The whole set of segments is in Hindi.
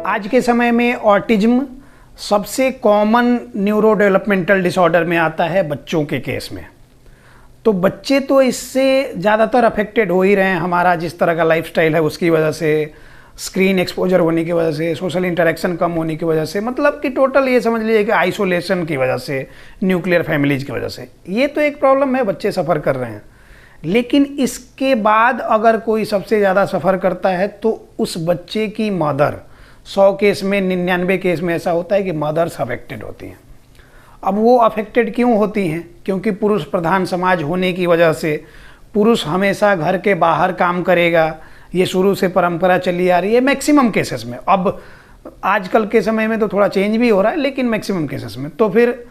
आज के समय में ऑटिज्म सबसे कॉमन न्यूरो डेवलपमेंटल डिसऑर्डर में आता है बच्चों के केस में। तो बच्चे तो इससे ज़्यादातर अफेक्टेड हो ही रहे हैं। हमारा जिस तरह का लाइफस्टाइल है उसकी वजह से, स्क्रीन एक्सपोजर होने की वजह से, सोशल इंटरेक्शन कम होने की वजह से, मतलब कि टोटल ये समझ लीजिए कि आइसोलेशन की वजह से, न्यूक्लियर फैमिलीज की वजह से, ये तो एक प्रॉब्लम है, बच्चे सफ़र कर रहे हैं। लेकिन इसके बाद अगर कोई सबसे ज़्यादा सफ़र करता है तो उस बच्चे की मदर, 100 केस में 99 केस में ऐसा होता है कि मदर्स अफेक्टेड होती हैं। अब वो अफेक्टेड क्यों होती हैं? क्योंकि पुरुष प्रधान समाज होने की वजह से पुरुष हमेशा घर के बाहर काम करेगा, ये शुरू से परंपरा चली आ रही है मैक्सिमम केसेस में। अब आजकल के समय में तो थोड़ा चेंज भी हो रहा है, लेकिन मैक्सिमम केसेस में तो फिर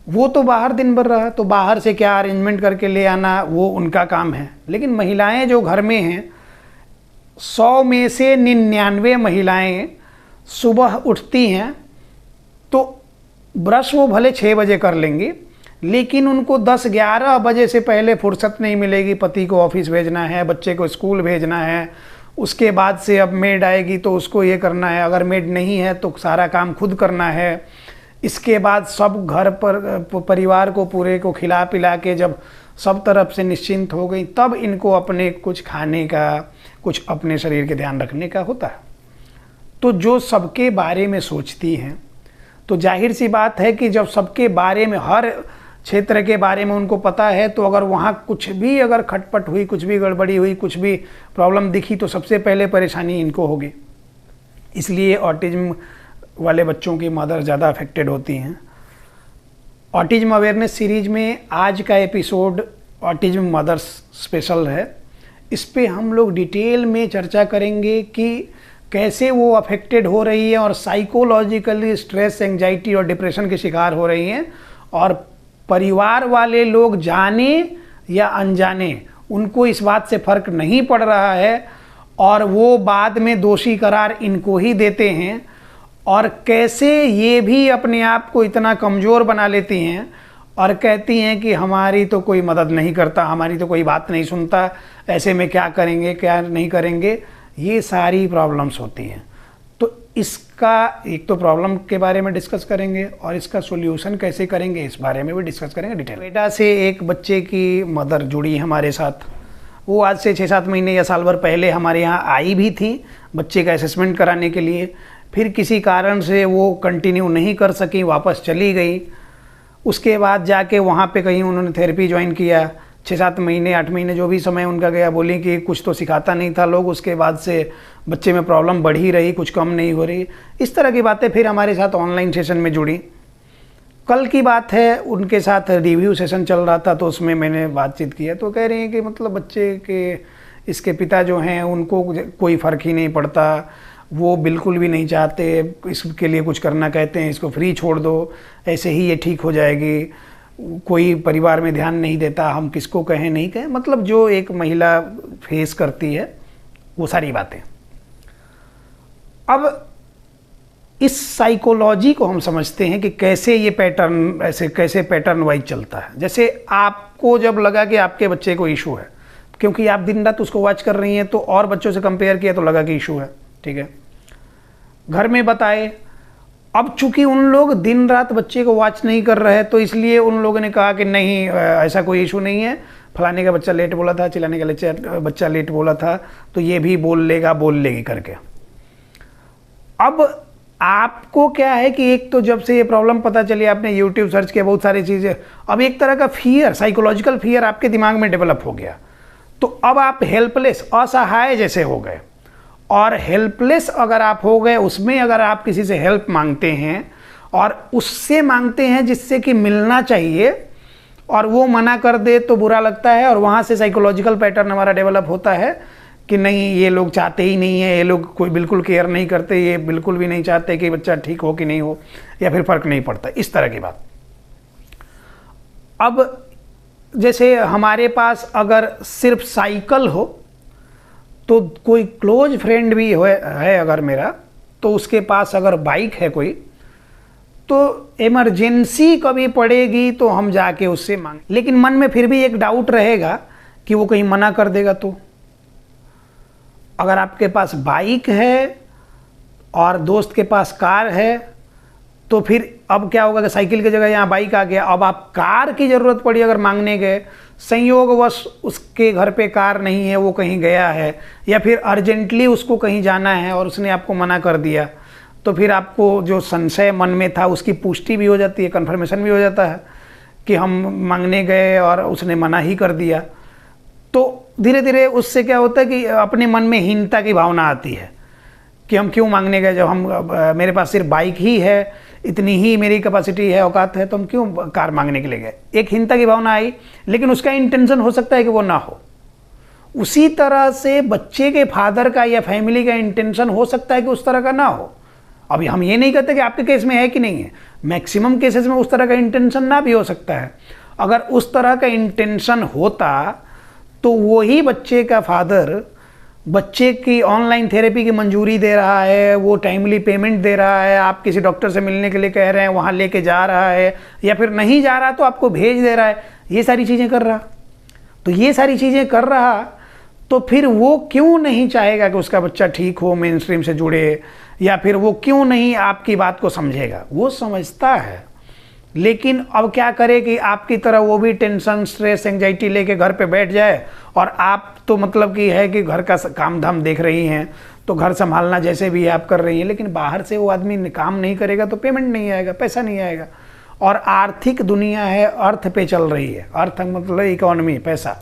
वो तो बाहर दिन भर रहा, तो बाहर से क्या अरेंजमेंट करके ले आना वो उनका काम है। लेकिन महिलाएं जो घर में हैं, 100 में से 99 महिलाएं सुबह उठती हैं तो ब्रश वो भले 6 बजे कर लेंगी, लेकिन उनको 10-11 बजे से पहले फुर्सत नहीं मिलेगी। पति को ऑफिस भेजना है, बच्चे को स्कूल भेजना है, उसके बाद से अब मेड आएगी तो उसको ये करना है, अगर मेड नहीं है तो सारा काम खुद करना है। इसके बाद सब घर पर परिवार को पूरे को खिला पिला के जब सब तरफ से निश्चिंत हो गई, तब इनको अपने कुछ खाने का, कुछ अपने शरीर के ध्यान रखने का होता है। तो जो सबके बारे में सोचती हैं, तो जाहिर सी बात है कि जब सबके बारे में, हर क्षेत्र के बारे में उनको पता है, तो अगर वहाँ कुछ भी अगर खटपट हुई, कुछ भी गड़बड़ी हुई, कुछ भी प्रॉब्लम दिखी, तो सबसे पहले परेशानी इनको होगी। इसलिए ऑटिज्म वाले बच्चों की मदर ज़्यादा अफेक्टेड होती हैं। ऑटिज्म अवेयरनेस सीरीज में आज का एपिसोड ऑटिज्म मदर्स स्पेशल है। इस पे हम लोग डिटेल में चर्चा करेंगे कि कैसे वो अफेक्टेड हो रही है और साइकोलॉजिकली स्ट्रेस, एंजाइटी और डिप्रेशन के शिकार हो रही हैं, और परिवार वाले लोग जाने या अनजाने उनको इस बात से फ़र्क नहीं पड़ रहा है और वो बाद में दोषी करार इनको ही देते हैं, और कैसे ये भी अपने आप को इतना कमज़ोर बना लेती हैं और कहती हैं कि हमारी तो कोई मदद नहीं करता, हमारी तो कोई बात नहीं सुनता, ऐसे में क्या करेंगे, क्या नहीं करेंगे। ये सारी प्रॉब्लम्स होती हैं। तो इसका एक तो प्रॉब्लम के बारे में डिस्कस करेंगे और इसका सॉल्यूशन कैसे करेंगे इस बारे में भी डिस्कस करेंगे डिटेल। नोएडा से एक बच्चे की मदर जुड़ी हमारे साथ। वो आज से 6-7 महीने या साल भर पहले हमारे यहाँ आई भी थी बच्चे का असेसमेंट कराने के लिए। फिर किसी कारण से वो कंटिन्यू नहीं कर सकी, वापस चली गई। उसके बाद जाके वहाँ पे कहीं उन्होंने थेरेपी ज्वाइन किया। 6-7 महीने 8 महीने जो भी समय उनका गया, बोली कि कुछ तो सिखाता नहीं था लोग। उसके बाद से बच्चे में प्रॉब्लम बढ़ ही रही, कुछ कम नहीं हो रही, इस तरह की बातें फिर हमारे साथ ऑनलाइन सेशन में जुड़ी। कल की बात है, उनके साथ रिव्यू सेशन चल रहा था, तो उसमें मैंने बातचीत किया। तो कह रही हैं कि मतलब बच्चे के, इसके पिता जो हैं उनको कोई फ़र्क ही नहीं पड़ता, वो बिल्कुल भी नहीं चाहते इसके लिए कुछ करना, कहते हैं इसको फ्री छोड़ दो, ऐसे ही ये ठीक हो जाएगी, कोई परिवार में ध्यान नहीं देता, हम किसको कहें नहीं कहें, मतलब जो एक महिला फेस करती है वो सारी बातें। अब इस साइकोलॉजी को हम समझते हैं कि कैसे ये पैटर्न, ऐसे कैसे पैटर्न वाइज चलता है। जैसे आपको जब लगा कि आपके बच्चे को इशू है, क्योंकि आप दिन रात उसको वॉच कर रही हैं, तो और बच्चों से कंपेयर किया तो लगा कि इशू है, ठीक है, घर में बताए। अब चूंकि उन लोग दिन रात बच्चे को वॉच नहीं कर रहे हैं, तो इसलिए उन लोगों ने कहा कि नहीं, ऐसा कोई इशू नहीं है, फलाने का बच्चा लेट बोला था, चिल्लाने का बच्चा लेट बोला था, तो ये भी बोल लेगा, बोल लेगी करके। अब आपको क्या है कि एक तो जब से ये प्रॉब्लम पता चली, आपने यूट्यूब सर्च किया, बहुत सारी चीज़ें, अब एक तरह का फियर, साइकोलॉजिकल फियर आपके दिमाग में डेवलप हो गया। तो अब आप हेल्पलेस, असहाय जैसे हो गए। और हेल्पलेस अगर आप हो गए, उसमें अगर आप किसी से हेल्प मांगते हैं और उससे मांगते हैं जिससे कि मिलना चाहिए, और वो मना कर दे तो बुरा लगता है, और वहाँ से साइकोलॉजिकल पैटर्न हमारा डेवलप होता है कि नहीं, ये लोग चाहते ही नहीं है, ये लोग कोई बिल्कुल केयर नहीं करते, ये बिल्कुल भी नहीं चाहते कि बच्चा ठीक हो कि नहीं हो, या फिर फ़र्क नहीं पड़ता, इस तरह की बात। अब जैसे हमारे पास अगर सिर्फ साइकिल हो, तो कोई क्लोज फ्रेंड भी है अगर मेरा, तो उसके पास अगर बाइक है कोई, तो इमरजेंसी कभी पड़ेगी तो हम जाके उससे मांग, लेकिन मन में फिर भी एक डाउट रहेगा कि वो कहीं मना कर देगा। तो अगर आपके पास बाइक है और दोस्त के पास कार है, तो फिर अब क्या होगा कि साइकिल की जगह यहाँ बाइक आ गया। अब आप कार की ज़रूरत पड़ी अगर मांगने गए, संयोगवश उसके घर पे कार नहीं है, वो कहीं गया है, या फिर अर्जेंटली उसको कहीं जाना है और उसने आपको मना कर दिया, तो फिर आपको जो संशय मन में था उसकी पुष्टि भी हो जाती है, कन्फर्मेशन भी हो जाता है कि हम मांगने गए और उसने मना ही कर दिया। तो धीरे धीरे उससे क्या होता है कि अपने मन में हीनता की भावना आती है कि हम क्यों मांगने गए, जब हम मेरे पास सिर्फ बाइक ही है, इतनी ही मेरी कैपेसिटी है, औकात है, तो हम क्यों कार मांगने के लिए गए। एक हीनता की भावना आई, लेकिन उसका इंटेंशन हो सकता है कि वो ना हो। उसी तरह से बच्चे के फादर का या फैमिली का इंटेंशन हो सकता है कि उस तरह का ना हो। अभी हम ये नहीं कहते कि आपके केस में है कि नहीं है, मैक्सिमम केसेस में उस तरह का इंटेंशन ना भी हो सकता है। अगर उस तरह का इंटेंशन होता तो वही बच्चे का फादर बच्चे की ऑनलाइन थेरेपी की मंजूरी दे रहा है, वो टाइमली पेमेंट दे रहा है, आप किसी डॉक्टर से मिलने के लिए कह रहे हैं वहाँ लेके जा रहा है, या फिर नहीं जा रहा तो आपको भेज दे रहा है, ये सारी चीज़ें कर रहा। तो ये सारी चीज़ें कर रहा तो फिर वो क्यों नहीं चाहेगा कि उसका बच्चा ठीक हो, मेन स्ट्रीम से जुड़े, या फिर वो क्यों नहीं आपकी बात को समझेगा। वो समझता है, लेकिन अब क्या करे कि आपकी तरह वो भी टेंशन, स्ट्रेस, एंजाइटी लेके घर पे बैठ जाए, और आप तो मतलब कि है कि घर का काम धाम देख रही हैं, तो घर संभालना जैसे भी आप कर रही हैं, लेकिन बाहर से वो आदमी काम नहीं करेगा तो पेमेंट नहीं आएगा, पैसा नहीं आएगा। और आर्थिक दुनिया है, अर्थ पे चल रही है, अर्थ मतलब इकोनॉमी, पैसा।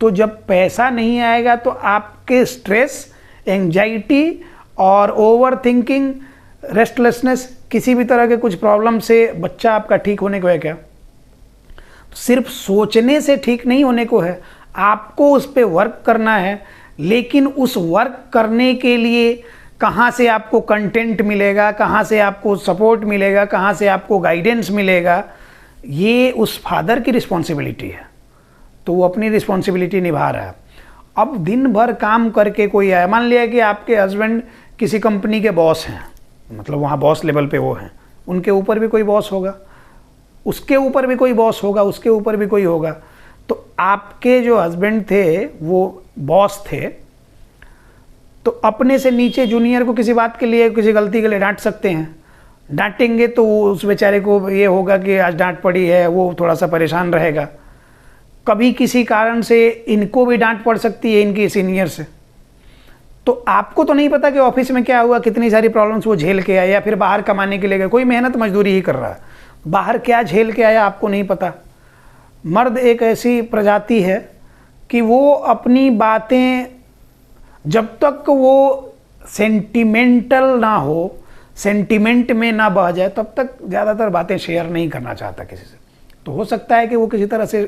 तो जब पैसा नहीं आएगा तो आपके स्ट्रेस, एंजाइटी और ओवर थिंकिंग, रेस्टलेसनेस, किसी भी तरह के कुछ प्रॉब्लम से बच्चा आपका ठीक होने को है क्या? तो सिर्फ सोचने से ठीक नहीं होने को है, आपको उस पर वर्क करना है। लेकिन उस वर्क करने के लिए कहाँ से आपको कंटेंट मिलेगा, कहाँ से आपको सपोर्ट मिलेगा, कहाँ से आपको गाइडेंस मिलेगा, ये उस फादर की रिस्पॉन्सिबिलिटी है। तो वो अपनी रिस्पॉन्सिबिलिटी निभा रहा है। अब दिन भर काम करके कोई आया, मान लिया कि आपके हस्बैंड किसी कंपनी के बॉस हैं, मतलब वहाँ बॉस लेवल पे वो हैं, उनके ऊपर भी कोई बॉस होगा, उसके ऊपर भी कोई बॉस होगा, उसके ऊपर भी कोई होगा। तो आपके जो हस्बैंड थे वो बॉस थे, तो अपने से नीचे जूनियर को किसी बात के लिए, किसी गलती के लिए डांट सकते हैं। डांटेंगे तो उस बेचारे को ये होगा कि आज डांट पड़ी है, वो थोड़ा सा परेशान रहेगा। कभी किसी कारण से इनको भी डांट पड़ सकती है इनकी सीनियर से। तो आपको तो नहीं पता कि ऑफिस में क्या हुआ, कितनी सारी प्रॉब्लम्स वो झेल के आया, या फिर बाहर कमाने के लिए गए, कोई मेहनत मजदूरी ही कर रहा है, बाहर क्या झेल के आया आपको नहीं पता। मर्द एक ऐसी प्रजाति है कि वो अपनी बातें, जब तक वो सेंटिमेंटल ना हो, सेंटिमेंट में ना बह जाए, तब तक ज़्यादातर बातें शेयर नहीं करना चाहता किसी से। तो हो सकता है कि वो किसी तरह से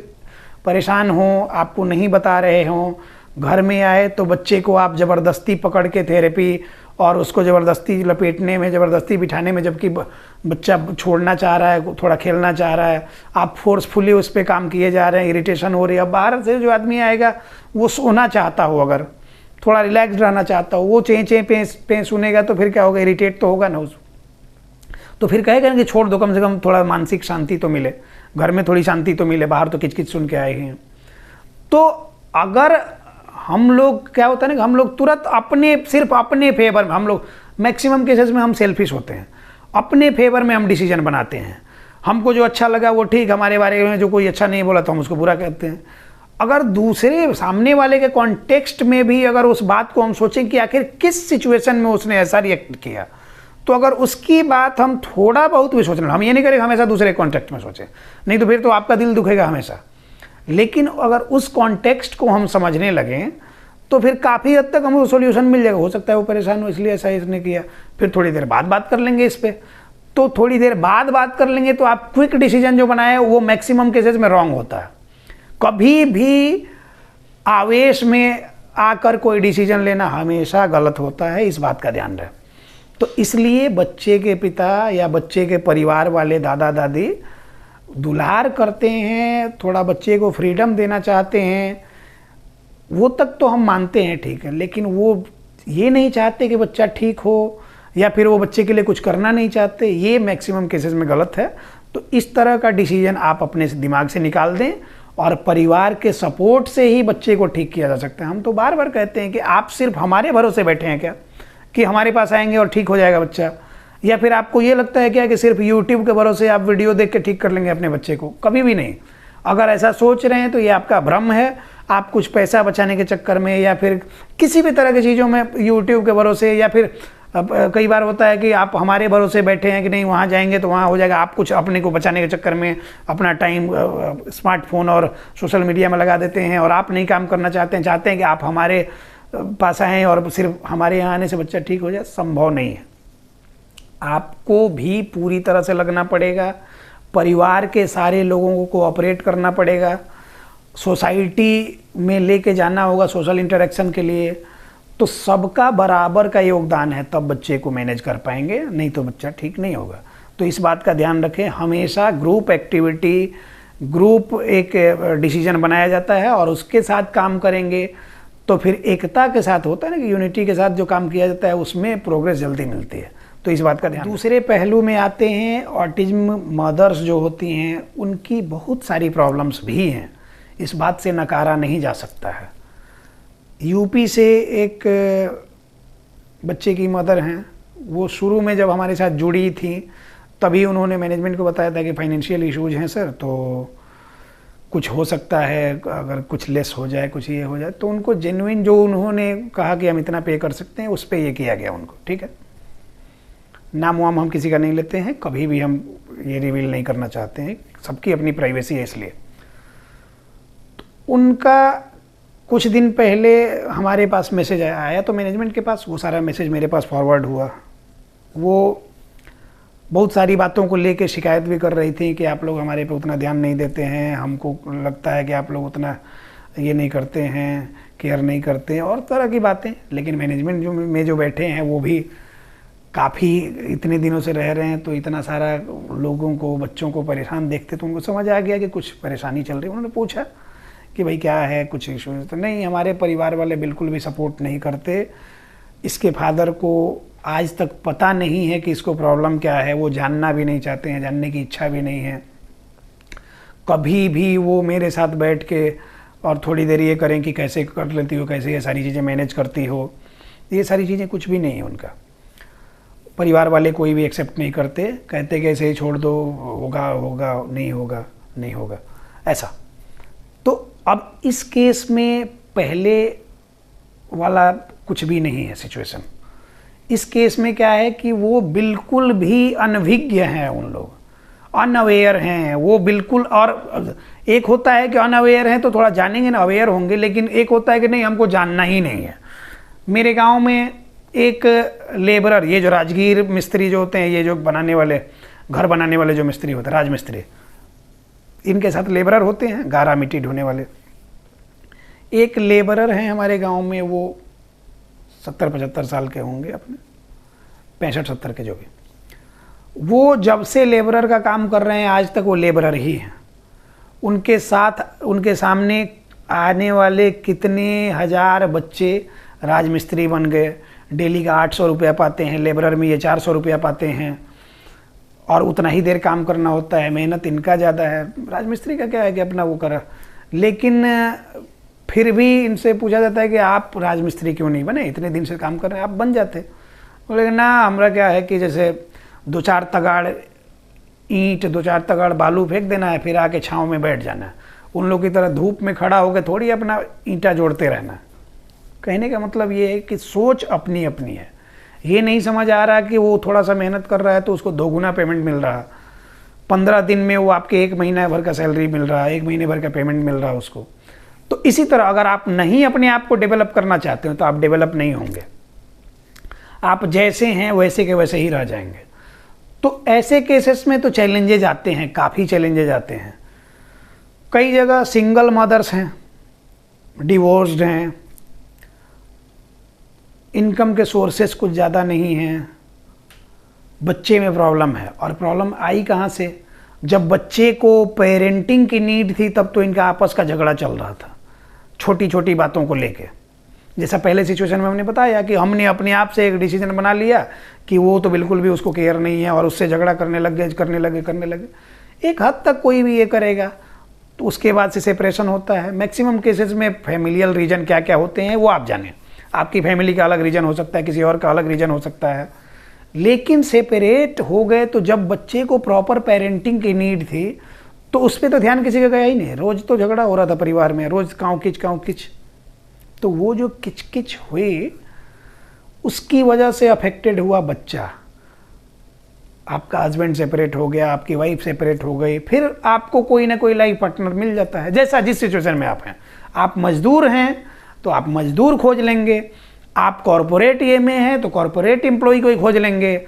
परेशान हों, आपको नहीं बता रहे हों, घर में आए तो बच्चे को आप ज़बरदस्ती पकड़ के थेरेपी और उसको ज़बरदस्ती लपेटने में, ज़बरदस्ती बिठाने में, जबकि बच्चा छोड़ना चाह रहा है, थोड़ा खेलना चाह रहा है, आप फोर्सफुली उस पर काम किए जा रहे हैं, इरिटेशन हो रही है। अब बाहर से जो आदमी आएगा वो सोना चाहता हो, अगर थोड़ा रिलैक्स रहना चाहता हो, वो चें चें पे सुनेगा तो फिर क्या होगा, इरिटेट तो होगा ना उसको। तो फिर कहेगा कि छोड़ दो, कम से कम थोड़ा मानसिक शांति तो मिले, घर में थोड़ी शांति तो मिले, बाहर तो किचकिच सुन के आए हैं। तो अगर हम लोग, क्या होता है ना कि हम लोग तुरंत अपने, सिर्फ अपने फेवर में, हम लोग मैक्सिमम केसेस में हम सेल्फिश होते हैं, अपने फेवर में हम डिसीजन बनाते हैं। हमको जो अच्छा लगा वो ठीक, हमारे बारे में जो कोई अच्छा नहीं बोला तो हम उसको बुरा कहते हैं। अगर दूसरे सामने वाले के कॉन्टेक्स्ट में भी अगर उस बात को हम सोचें कि आखिर किस सिचुएशन में उसने ऐसा रिएक्ट किया, तो अगर उसकी बात हम थोड़ा बहुत भी सोचना, हम ये नहीं करें हमेशा दूसरे कॉन्टेक्स्ट में सोचें, नहीं तो फिर तो आपका दिल दुखेगा हमेशा। लेकिन अगर उस कॉन्टेक्स्ट को हम समझने लगें तो फिर काफ़ी हद तक हमको सॉल्यूशन मिल जाएगा। हो सकता है वो परेशान हो इसलिए ऐसा इसने किया, फिर थोड़ी देर बाद बात कर लेंगे इस पर। तो थोड़ी देर बाद बात कर लेंगे तो आप क्विक डिसीजन जो बनाए वो मैक्सिमम केसेस में रॉन्ग होता है। कभी भी आवेश में आकर कोई डिसीजन लेना हमेशा गलत होता है, इस बात का ध्यान रहे। तो इसलिए बच्चे के पिता या बच्चे के परिवार वाले दादा दादी दुलार करते हैं, थोड़ा बच्चे को फ्रीडम देना चाहते हैं, वो तक तो हम मानते हैं, ठीक है, लेकिन वो ये नहीं चाहते कि बच्चा ठीक हो, या फिर वो बच्चे के लिए कुछ करना नहीं चाहते, ये मैक्सिमम केसेस में गलत है। तो इस तरह का डिसीजन आप अपने दिमाग से निकाल दें, और परिवार के सपोर्ट से ही बच्चे को ठीक किया जा सकता है। हम तो बार बार कहते हैं कि आप सिर्फ हमारे भरोसे बैठे हैं क्या, कि हमारे पास आएंगे और ठीक हो जाएगा बच्चा, या फिर आपको ये लगता है क्या कि सिर्फ यूट्यूब के भरोसे आप वीडियो देख के ठीक कर लेंगे अपने बच्चे को? कभी भी नहीं। अगर ऐसा सोच रहे हैं तो ये आपका भ्रम है। आप कुछ पैसा बचाने के चक्कर में या फिर किसी भी तरह की चीज़ों में यूट्यूब के भरोसे, या फिर कई बार होता है कि आप हमारे भरोसे बैठे हैं कि नहीं वहाँ जाएंगे तो वहाँ हो जाएगा, आप कुछ अपने को बचाने के चक्कर में अपना टाइम स्मार्टफोन और सोशल मीडिया में लगा देते हैं, और आप नहीं काम करना चाहते हैं कि आप हमारे पास आएँ और सिर्फ हमारे यहाँ आने से बच्चा ठीक हो जाए। संभव नहीं है। आपको भी पूरी तरह से लगना पड़ेगा, परिवार के सारे लोगों को कोऑपरेट करना पड़ेगा, सोसाइटी में लेके जाना होगा सोशल इंटरेक्शन के लिए। तो सबका बराबर का योगदान है, तब बच्चे को मैनेज कर पाएंगे, नहीं तो बच्चा ठीक नहीं होगा। तो इस बात का ध्यान रखें, हमेशा ग्रुप एक्टिविटी, ग्रुप एक डिसीजन बनाया जाता है और उसके साथ काम करेंगे तो फिर एकता के साथ होता है ना कि यूनिटी के साथ जो काम किया जाता है उसमें प्रोग्रेस जल्दी मिलती है। तो इस बात का ध्यान। दूसरे पहलू में आते हैं, ऑटिज्म मदर्स जो होती हैं उनकी बहुत सारी प्रॉब्लम्स भी हैं, इस बात से नकारा नहीं जा सकता है। यूपी से एक बच्चे की मदर हैं, वो शुरू में जब हमारे साथ जुड़ी थी तभी उन्होंने मैनेजमेंट को बताया था कि फाइनेंशियल इश्यूज हैं सर, तो कुछ हो सकता है, अगर कुछ लेस हो जाए, कुछ ये हो जाए। तो उनको जेन्युइन जो उन्होंने कहा कि हम इतना पे कर सकते हैं, उस पर ये किया गया उनको। ठीक है, नाम वाम हम किसी का नहीं लेते हैं, कभी भी हम ये रिवील नहीं करना चाहते हैं, सबकी अपनी प्राइवेसी है इसलिए। तो उनका कुछ दिन पहले हमारे पास मैसेज आया, तो मैनेजमेंट के पास वो सारा मैसेज मेरे पास फॉरवर्ड हुआ। वो बहुत सारी बातों को लेके शिकायत भी कर रही थी कि आप लोग हमारे पे उतना ध्यान नहीं देते हैं, हमको लगता है कि आप लोग उतना ये नहीं करते हैं, केयर नहीं करते हैं, और तरह की बातें। लेकिन मैनेजमेंट जो बैठे हैं वो भी काफ़ी इतने दिनों से रह रहे हैं, तो इतना सारा लोगों को, बच्चों को परेशान देखते तो उनको समझ आ गया कि कुछ परेशानी चल रही है। उन्होंने पूछा कि भाई क्या है, कुछ इशू? तो नहीं, हमारे परिवार वाले बिल्कुल भी सपोर्ट नहीं करते, इसके फादर को आज तक पता नहीं है कि इसको प्रॉब्लम क्या है, वो जानना भी नहीं चाहते हैं, जानने की इच्छा भी नहीं है। कभी भी वो मेरे साथ बैठ के और थोड़ी देर ये करें कि कैसे कर लेती हो, कैसे ये सारी चीज़ें मैनेज करती हो, ये सारी चीज़ें कुछ भी नहीं है उनका। परिवार वाले कोई भी एक्सेप्ट नहीं करते, कहते कि ऐसे ही छोड़ दो, होगा होगा, नहीं होगा नहीं होगा, ऐसा। तो अब इस केस में पहले वाला कुछ भी नहीं है सिचुएशन। इस केस में क्या है कि वो बिल्कुल भी अनभिज्ञ हैं, उन लोग अनअवेयर हैं वो बिल्कुल। और एक होता है कि अनअवेयर हैं तो थोड़ा जानेंगे ना, अवेयर होंगे, लेकिन एक होता है कि नहीं, हमको जानना ही नहीं है। मेरे गांव में एक लेबरर, ये जो राजगीर मिस्त्री जो होते हैं, ये जो बनाने वाले, घर बनाने वाले जो मिस्त्री होते हैं, राजमिस्त्री, इनके साथ लेबरर होते हैं, गारा मिट्टी ढोने वाले। एक लेबरर हैं हमारे गांव में, वो 70-75 साल के होंगे, अपने 65-70 के जो भी। वो जब से लेबरर का काम कर रहे हैं आज तक वो लेबरर ही हैं। उनके साथ, उनके सामने आने वाले कितने हजार बच्चे राजमिस्त्री बन गए, डेली का 800 रुपया पाते हैं, लेबरर में ये 400 रुपया पाते हैं, और उतना ही देर काम करना होता है, मेहनत इनका ज़्यादा है। राजमिस्त्री का क्या है कि अपना वो करा, लेकिन फिर भी इनसे पूछा जाता है कि आप राजमिस्त्री क्यों नहीं बने, इतने दिन से काम कर रहे हैं, आप बन जाते। बोले ना, हमारा क्या है कि जैसे 2-4 तगाड़ ईंट, 2-4 तगाड़ बालू फेंक देना है, फिर आके छाँव में बैठ जाना है। उन लोग की तरह धूप में खड़ा होकर थोड़ी अपना ईंटा जोड़ते रहना। कहने का मतलब ये है कि सोच अपनी अपनी है। ये नहीं समझ आ रहा कि वो थोड़ा सा मेहनत कर रहा है तो उसको 2 गुना पेमेंट मिल रहा, 15 दिन में वो आपके 1 महीना भर का सैलरी मिल रहा, 1 महीने भर का पेमेंट मिल रहा उसको। तो इसी तरह अगर आप नहीं अपने आप को डेवलप करना चाहते हो तो आप डेवलप नहीं होंगे, आप जैसे हैं वैसे के वैसे ही रह जाएंगे। तो ऐसे केसेस में तो चैलेंजेज आते हैं, काफ़ी चैलेंजेज आते हैं। कई जगह सिंगल मदर्स हैं, डिवोर्स्ड हैं, इनकम के सोर्सेस कुछ ज़्यादा नहीं हैं, बच्चे में प्रॉब्लम है। और प्रॉब्लम आई कहाँ से? जब बच्चे को पेरेंटिंग की नीड थी तब तो इनका आपस का झगड़ा चल रहा था, छोटी छोटी बातों को लेके। जैसा पहले सिचुएशन में हमने बताया कि हमने अपने आप से एक डिसीजन बना लिया कि वो तो बिल्कुल भी उसको केयर नहीं है, और उससे झगड़ा करने लगे। एक हद तक कोई भी ये करेगा तो उसके बाद से सेपरेशन होता है। मैक्सिमम केसेस में फैमिलियल रीजन क्या क्या होते हैं वो आप जानें, आपकी फैमिली का अलग रीजन हो सकता है, किसी और का अलग रीजन हो सकता है, लेकिन सेपरेट हो गए तो जब बच्चे को प्रॉपर पेरेंटिंग की नीड थी तो उस पर तो ध्यान किसी का गया ही नहीं। रोज तो झगड़ा हो रहा था परिवार में, रोज काँव किच। तो वो जो किच हुई उसकी वजह से अफेक्टेड हुआ बच्चा। आपका हस्बैंड सेपरेट हो गया, आपकी वाइफ सेपरेट हो गई, फिर आपको कोई ना कोई लाइफ पार्टनर मिल जाता है, जैसा जिस सिचुएशन में आप हैं। आप मजदूर हैं तो आप मजदूर खोज लेंगे, आप कॉरपोरेट ये में हैं तो कॉरपोरेट एम्प्लॉय को ही खोज लेंगे,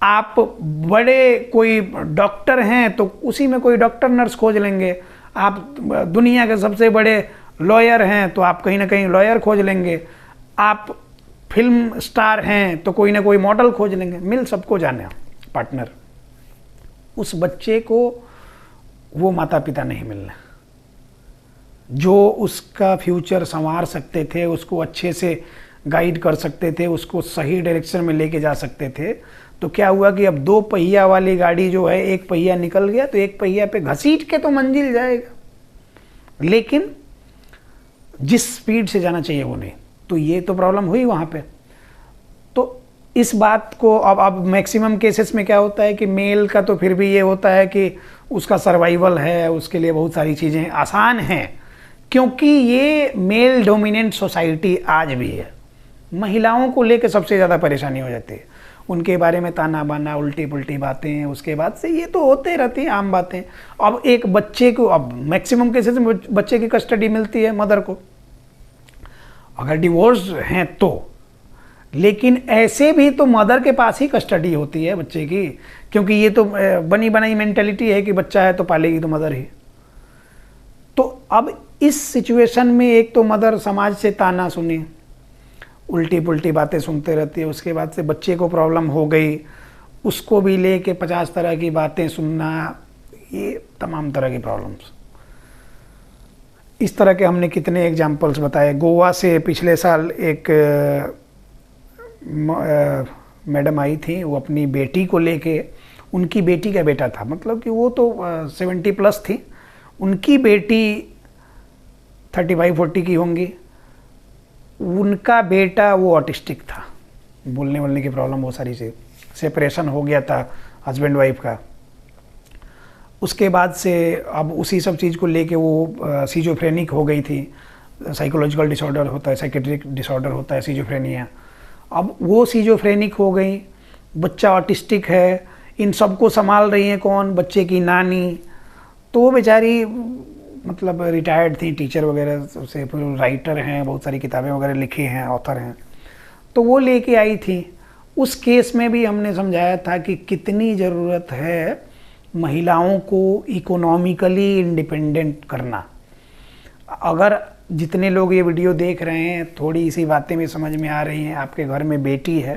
आप बड़े कोई डॉक्टर हैं तो उसी में कोई डॉक्टर नर्स खोज लेंगे, आप दुनिया के सबसे बड़े लॉयर हैं तो आप कहीं ना कहीं लॉयर खोज लेंगे, आप फिल्म स्टार हैं तो कोई ना कोई मॉडल खोज लेंगे, मिल सबको जाने पार्टनर। उस बच्चे को वो माता पिता नहीं मिलने जो उसका फ्यूचर संवार सकते थे, उसको अच्छे से गाइड कर सकते थे, उसको सही डायरेक्शन में लेके जा सकते थे। तो क्या हुआ कि अब 2 पहिया वाली गाड़ी जो है, एक पहिया निकल गया तो एक पहिया पे घसीट के तो मंजिल जाएगा, लेकिन जिस स्पीड से जाना चाहिए वो नहीं। तो ये तो प्रॉब्लम हुई वहाँ पे। तो इस बात को अब मैक्सिमम केसेस में क्या होता है कि मेल का तो फिर भी ये होता है कि उसका सर्वाइवल है, उसके लिए बहुत सारी चीज़ें आसान हैं, क्योंकि ये मेल डोमिनेंट सोसाइटी आज भी है। महिलाओं को लेकर सबसे ज़्यादा परेशानी हो जाती है, उनके बारे में ताना बाना, उल्टी पुल्टी बातें, उसके बाद से ये तो होते रहती हैं आम बातें। अब एक बच्चे को, अब मैक्सिमम केसेस में बच्चे की कस्टडी मिलती है मदर को, अगर डिवोर्स हैं तो, लेकिन ऐसे भी तो मदर के पास ही कस्टडी होती है बच्चे की, क्योंकि ये तो बनी बनाई मेंटेलिटी है कि बच्चा है तो पालेगी तो मदर ही। तो अब इस सिचुएशन में एक तो मदर समाज से ताना सुनी, उल्टी पुल्टी बातें सुनते रहती है, उसके बाद से बच्चे को प्रॉब्लम हो गई, उसको भी लेके 50 तरह की बातें सुनना, ये तमाम तरह की प्रॉब्लम्स। इस तरह के हमने कितने एग्जाम्पल्स बताए। गोवा से पिछले साल एक मैडम आई थी, वो अपनी बेटी को लेके, उनकी बेटी का बेटा था, मतलब कि वो तो 70+ थी, उनकी बेटी 35-40 की होंगी, उनका बेटा वो ऑटिस्टिक था, बोलने की प्रॉब्लम, बहुत सारी चीज़, सेपरेशन हो गया था हस्बैंड वाइफ का। उसके बाद से अब उसी सब चीज़ को लेके वो सीजोफ्रेनिक हो गई थी। साइकोलॉजिकल डिसऑर्डर होता है, साइकेट्रिक डिसऑर्डर होता है सीजोफ्रेनिया। अब वो सीजोफ्रेनिक हो गई, बच्चा ऑटिस्टिक है, इन सबको संभाल रही हैं कौन? बच्चे की नानी। तो वो बेचारी मतलब रिटायर्ड थी टीचर वगैरह से, फिर राइटर हैं, बहुत सारी किताबें वगैरह लिखी हैं, ऑथर हैं, तो वो लेके आई थी। उस केस में भी हमने समझाया था कि कितनी ज़रूरत है महिलाओं को इकोनॉमिकली इंडिपेंडेंट करना। अगर जितने लोग ये वीडियो देख रहे हैं, थोड़ी सी बातें भी समझ में आ रही हैं, आपके घर में बेटी है,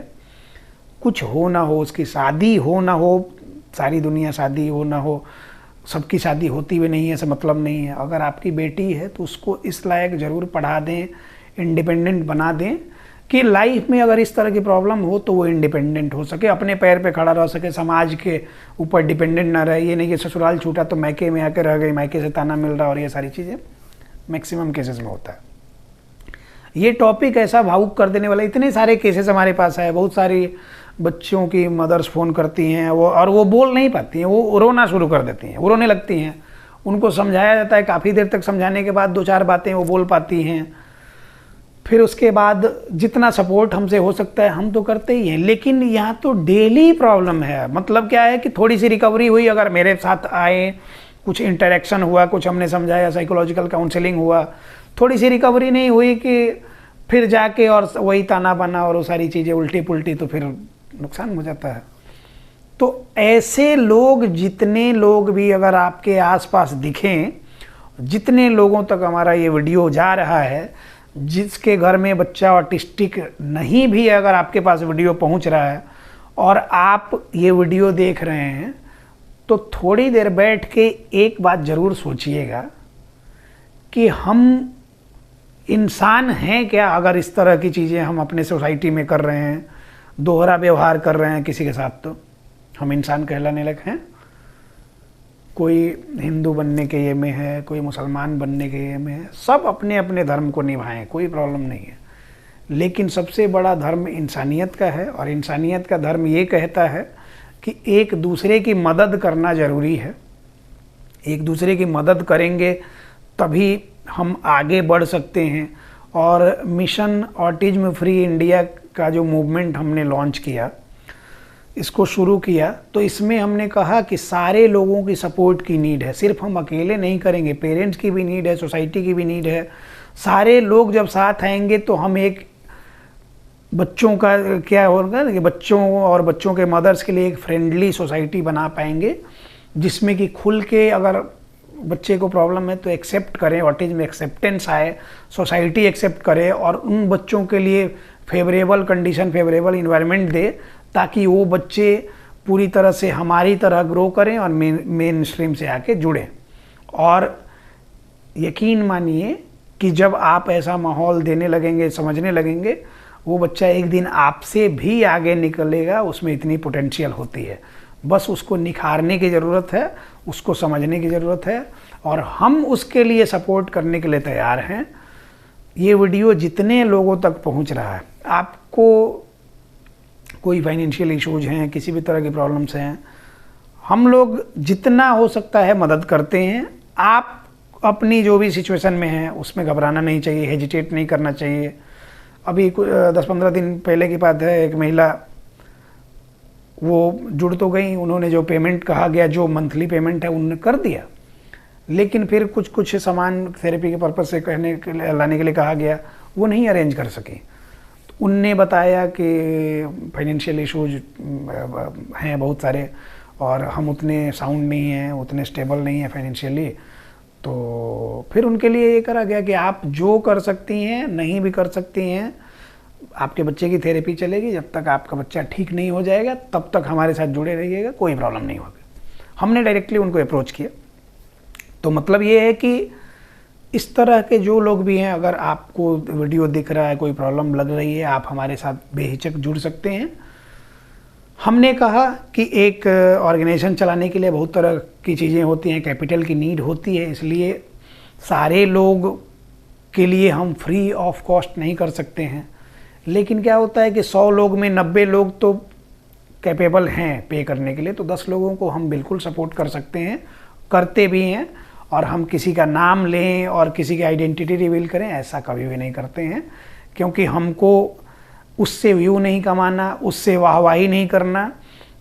कुछ हो ना हो, उसकी शादी हो ना हो, सारी दुनिया शादी हो ना हो, सबकी शादी होती भी नहीं है, ऐसा मतलब नहीं है। अगर आपकी बेटी है तो उसको इस लायक ज़रूर पढ़ा दें, इंडिपेंडेंट बना दें कि लाइफ में अगर इस तरह की प्रॉब्लम हो तो वो इंडिपेंडेंट हो सके, अपने पैर पे खड़ा रह सके, समाज के ऊपर डिपेंडेंट ना रहे। ये नहीं कि ससुराल छूटा तो मैके में आकर रह गई, मैके से ताना मिल रहा, और ये सारी चीज़ें मैक्सिमम केसेस में होता है। ये टॉपिक ऐसा भावुक कर देने वाला, इतने सारे केसेस हमारे पास है। बहुत सारी बच्चों की मदर्स फ़ोन करती हैं वो बोल नहीं पाती हैं, वो रोना शुरू कर देती हैं, वो रोने लगती हैं। उनको समझाया जाता है, काफ़ी देर तक समझाने के बाद 2-4 बातें वो बोल पाती हैं। फिर उसके बाद जितना सपोर्ट हमसे हो सकता है हम तो करते ही हैं, लेकिन यहाँ तो डेली प्रॉब्लम है। मतलब क्या है कि थोड़ी सी रिकवरी हुई, अगर मेरे साथ आए, कुछ इंटरेक्शन हुआ, कुछ हमने समझाया, साइकोलॉजिकल काउंसलिंग हुआ, थोड़ी सी रिकवरी नहीं हुई कि फिर जाके और वही ताना बाना और वो सारी चीज़ें उल्टी पुल्टी, तो फिर नुकसान हो जाता है। तो ऐसे लोग, जितने लोग भी अगर आपके आसपास दिखें, जितने लोगों तक हमारा ये वीडियो जा रहा है, जिसके घर में बच्चा ऑटिस्टिक नहीं भी अगर आपके पास वीडियो पहुंच रहा है और आप ये वीडियो देख रहे हैं, तो थोड़ी देर बैठ के एक बात ज़रूर सोचिएगा कि हम इंसान हैं क्या, अगर इस तरह की चीज़ें हम अपने सोसाइटी में कर रहे हैं, दोहरा व्यवहार कर रहे हैं किसी के साथ, तो हम इंसान कहलाने लगे हैं। कोई हिंदू बनने के ये में है, कोई मुसलमान बनने के ये में है, सब अपने अपने धर्म को निभाएं, कोई प्रॉब्लम नहीं है। लेकिन सबसे बड़ा धर्म इंसानियत का है, और इंसानियत का धर्म ये कहता है कि एक दूसरे की मदद करना ज़रूरी है। एक दूसरे की मदद करेंगे तभी हम आगे बढ़ सकते हैं। और मिशन ऑटिज्म फ्री इंडिया का जो मूवमेंट हमने लॉन्च किया, इसको शुरू किया, तो इसमें हमने कहा कि सारे लोगों की सपोर्ट की नीड है। सिर्फ हम अकेले नहीं करेंगे, पेरेंट्स की भी नीड है, सोसाइटी की भी नीड है। सारे लोग जब साथ आएंगे तो हम एक बच्चों का क्या होगा कि बच्चों और बच्चों के मदर्स के लिए एक फ्रेंडली सोसाइटी बना पाएंगे, जिसमें कि खुल के अगर बच्चे को प्रॉब्लम है तो एक्सेप्ट करें, ऑटिज्म एक्सेप्टेंस आए, सोसाइटी एक्सेप्ट करे और उन बच्चों के लिए favourable condition, favourable environment they, ताकि वो बच्चे पूरी तरह से हमारी तरह ग्रो करें और मेन स्ट्रीम से आके जुड़ें। और यकीन मानिए कि जब आप ऐसा माहौल देने लगेंगे, समझने लगेंगे, वो बच्चा एक दिन आपसे भी आगे निकलेगा। उसमें इतनी पोटेंशियल होती है, बस उसको निखारने की ज़रूरत है, उसको समझने की ज़रूरत है, और हम उसके लिए सपोर्ट करने के लिए तैयार हैं। ये वीडियो जितने लोगों तक पहुंच रहा है, आपको कोई फाइनेंशियल इश्यूज हैं, किसी भी तरह की प्रॉब्लम्स हैं, हम लोग जितना हो सकता है मदद करते हैं। आप अपनी जो भी सिचुएशन में हैं उसमें घबराना नहीं चाहिए, हेजिटेट नहीं करना चाहिए। अभी 10-15 दिन पहले की बात है, एक महिला वो जुड़ तो गई, उन्होंने जो पेमेंट कहा गया, जो मंथली पेमेंट है उन्होंने कर दिया, लेकिन फिर कुछ सामान थेरेपी के पर्पज़ से लाने के लिए कहा गया, वो नहीं अरेंज कर सकी। उनने बताया कि फाइनेंशियल इश्यूज हैं बहुत सारे, और हम उतने साउंड नहीं हैं, उतने स्टेबल नहीं हैं फाइनेंशियली। तो फिर उनके लिए ये करा गया कि आप जो कर सकती हैं, नहीं भी कर सकती हैं, आपके बच्चे की थेरेपी चलेगी। जब तक आपका बच्चा ठीक नहीं हो जाएगा तब तक हमारे साथ जुड़े रहिएगा, कोई प्रॉब्लम नहीं होगी। हमने डायरेक्टली उनको अप्रोच किया। तो मतलब ये है कि इस तरह के जो लोग भी हैं, अगर आपको वीडियो दिख रहा है, कोई प्रॉब्लम लग रही है, आप हमारे साथ बेहिचक जुड़ सकते हैं। हमने कहा कि एक ऑर्गेनाइजेशन चलाने के लिए बहुत तरह की चीज़ें होती हैं, कैपिटल की नीड होती है, इसलिए सारे लोग के लिए हम फ्री ऑफ कॉस्ट नहीं कर सकते हैं। लेकिन क्या होता है कि 100 लोग में 90 लोग तो कैपेबल हैं पे करने के लिए, तो 10 लोगों को हम बिल्कुल सपोर्ट कर सकते हैं, करते भी हैं। और हम किसी का नाम लें और किसी की आइडेंटिटी रिवील करें, ऐसा कभी भी नहीं करते हैं, क्योंकि हमको उससे व्यू नहीं कमाना, उससे वाहवाही नहीं करना,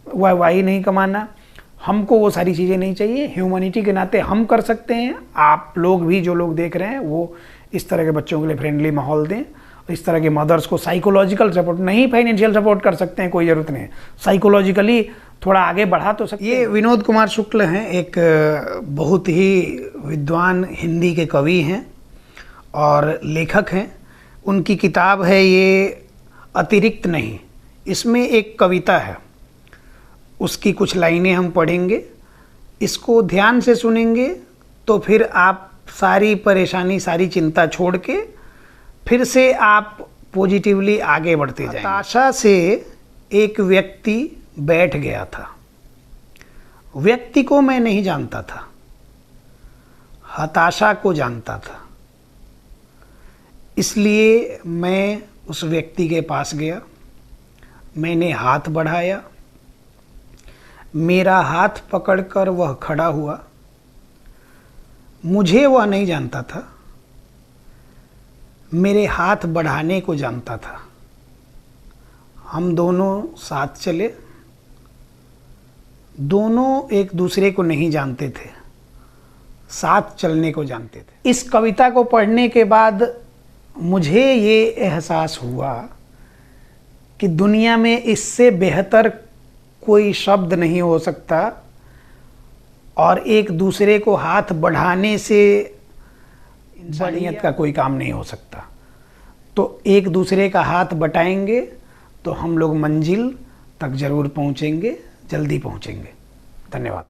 वाहवाही नहीं कमाना, हमको वो सारी चीज़ें नहीं चाहिए। ह्यूमैनिटी के नाते हम कर सकते हैं। आप लोग भी, जो लोग देख रहे हैं, वो इस तरह के बच्चों के लिए फ्रेंडली माहौल दें। इस तरह के मदर्स को साइकोलॉजिकल सपोर्ट, नहीं फाइनेंशियल सपोर्ट कर सकते हैं, कोई ज़रूरत नहीं, साइकोलॉजिकली थोड़ा आगे बढ़ा तो सकते हैं। ये विनोद कुमार शुक्ल हैं, एक बहुत ही विद्वान हिंदी के कवि हैं और लेखक हैं। उनकी किताब है ये अतिरिक्त नहीं। इसमें एक कविता है, उसकी कुछ लाइनें हम पढ़ेंगे, इसको ध्यान से सुनेंगे तो फिर आप सारी परेशानी, सारी चिंता छोड़ के फिर से आप पॉजिटिवली आगे बढ़ते जाएंगे। हताशा से एक व्यक्ति बैठ गया था। व्यक्ति को मैं नहीं जानता था, हताशा को जानता था। इसलिए मैं उस व्यक्ति के पास गया, मैंने हाथ बढ़ाया, मेरा हाथ पकड़कर वह खड़ा हुआ। मुझे वह नहीं जानता था, मेरे हाथ बढ़ाने को जानता था। हम दोनों साथ चले, दोनों एक दूसरे को नहीं जानते थे, साथ चलने को जानते थे। इस कविता को पढ़ने के बाद मुझे ये एहसास हुआ कि दुनिया में इससे बेहतर कोई शब्द नहीं हो सकता, और एक दूसरे को हाथ बढ़ाने से इंसानियत का कोई काम नहीं हो सकता। तो एक दूसरे का हाथ बटाएंगे तो हम लोग मंजिल तक ज़रूर पहुँचेंगे, जल्दी पहुँचेंगे। धन्यवाद।